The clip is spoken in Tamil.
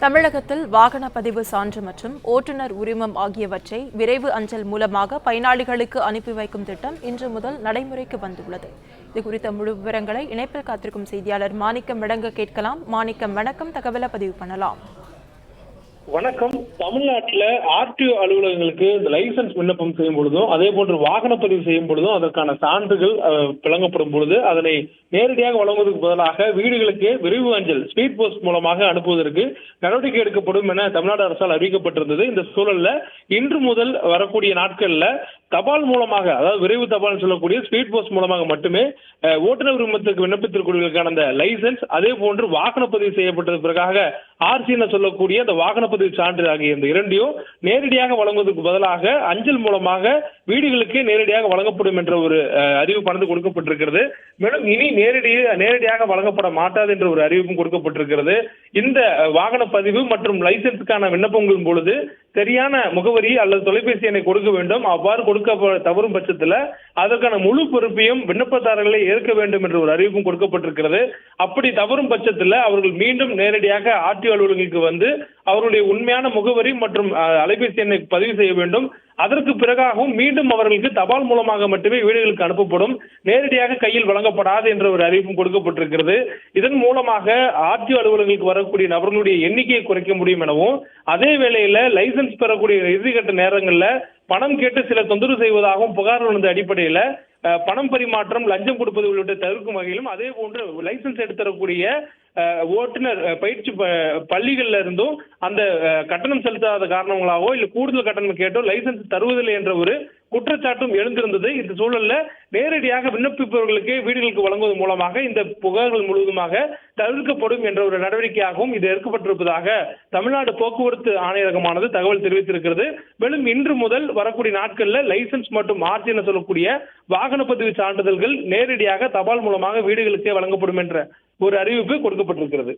தமிழகத்தில் வாகன பதிவு சான்று மற்றும் ஓட்டுநர் உரிமம் ஆகியவற்றை விரைவு அஞ்சல் மூலமாக பயனாளிகளுக்கு அனுப்பி வைக்கும் திட்டம் இன்று முதல் நடைமுறைக்கு வந்துள்ளது. இதுகுறித்த முழு விவரங்களை இணைப்பில் காத்திருக்கும் செய்தியாளர் மாணிக்கம் வழங்க கேட்கலாம். மாணிக்கம், வணக்கம். தகவலை பதிவு பண்ணலாம். வணக்கம். தமிழ்நாட்டில் ஆர்டிஓ அலுவலகங்களுக்கு இந்த லைசன்ஸ் விண்ணப்பம் செய்யும் பொழுதும், அதே போன்று வாகன பதிவு செய்யும் பொழுதும் அதற்கான சான்றுகள் வழங்கப்படும் பொழுது அதனை நேரடியாக வழங்குவதற்கு பதிலாக வீடுகளுக்கு விரைவு அஞ்சல் ஸ்பீட் போஸ்ட் மூலமாக அனுப்புவதற்கு நடவடிக்கை எடுக்கப்படும் என தமிழ்நாடு அரசால் அறிவிக்கப்பட்டிருந்தது. இந்த சூழல்ல இன்று முதல் வரக்கூடிய நாட்கள்ல தபால் மூலமாக, அதாவது விரைவு தபால் சொல்லக்கூடிய ஸ்பீட் போஸ்ட் மூலமாக மட்டுமே ஓட்டுநர் உரிமத்துக்கு விண்ணப்பித்திருக்கிறவர்களுக்கான அந்த லைசன்ஸ், அதே போன்று வாகன பதிவு செய்யப்பட்டது பிறகாக ஆர்சி என சொல்லக்கூடிய அந்த வாகன பதிவு சான்று ஆகிய இந்த இரண்டையும் நேரடியாக வழங்குவதற்கு பதிலாக அஞ்சல் மூலமாக வீடுகளுக்கு நேரடியாக வழங்கப்படும் என்ற ஒரு அறிவிப்பானது கொடுக்கப்பட்டிருக்கிறது. மேலும் இனி நேரடியாக வழங்கப்பட மாட்டாது என்ற ஒரு அறிவிப்பும் கொடுக்கப்பட்டிருக்கிறது. இந்த வாகன பதிவு மற்றும் லைசன்ஸுக்கான விண்ணப்பங்களின் பொழுது சரியான முகவரி அல்லது தொலைபேசி எண்ணை கொடுக்க வேண்டும். அவ்வாறு கொடுக்க தவறும் பட்சத்தில் அதற்கான முழு பொறுப்பையும் விண்ணப்பதாரர்களை ஏற்க வேண்டும் என்ற ஒரு அறிவிப்பும் கொடுக்கப்பட்டிருக்கிறது. அப்படி தவறும் பட்சத்தில் அவர்கள் மீண்டும் நேரடியாக ஆர்டிஓ அலுவலர்களுக்கு வந்து அவருடைய உண்மையான முகவரி மற்றும் அலைபேசி எண்ணை பதிவு செய்ய வேண்டும். அதற்கு பிறகாகவும் மீண்டும் அவர்களுக்கு தபால் மூலமாக மட்டுமே வீடுகளுக்கு அனுப்பப்படும், நேரடியாக கையில் வழங்கப்படாது என்ற ஒரு அறிவிப்பும் கொடுக்கப்பட்டிருக்கிறது. இதன் மூலமாக ஆர்டிஓ அலுவலர்களுக்கு வரக்கூடிய நபர்களுடைய எண்ணிக்கையை குறைக்க முடியும் எனவும், அதே வேளையில லைசன்ஸ் பெறக்கூடிய இறுதிக்கட்ட நேரங்கள்ல பணம் கேட்டு சில தொந்தரவு செய்வதாகவும் புகார் வந்த அடிப்படையில பணம் பரிமாற்றம், லஞ்சம் கொடுப்பது உள்ளிட்ட தவிர்க்கும் வகையிலும், அதே போன்று லைசன்ஸ் எடுத்தரக்கூடிய ஓட்டுநர் பயிற்சி பள்ளிகள்ல இருந்தும் அந்த கட்டணம் செலுத்தாத காரணங்களாகவோ இல்ல கூடுதல் கட்டணம் கேட்டோ லைசன்ஸ் தருவதில்லை என்ற ஒரு குற்றச்சாட்டும் எழுந்திருந்தது. இந்த சூழல்ல நேரடியாக விண்ணப்பிப்பவர்களுக்கு வீடுகளுக்கு வழங்குவது மூலமாக இந்த புகார்கள் முழுவதுமாக தவிர்க்கப்படும் என்ற ஒரு நடவடிக்கையாகவும் இது எடுக்கப்பட்டிருப்பதாக தமிழ்நாடு போக்குவரத்து ஆணையரகமானது தகவல் தெரிவித்திருக்கிறது. மேலும் இன்று முதல் வரக்கூடிய நாட்கள்ல லைசன்ஸ் மற்றும் ஆர்சி என சொல்லக்கூடிய வாகன பதிவு சான்றிதழ்கள் நேரடியாக தபால் மூலமாக வீடுகளுக்கே வழங்கப்படும் என்ற ஒரு அறிவிப்பு கொடுக்கப்பட்டிருக்கிறது.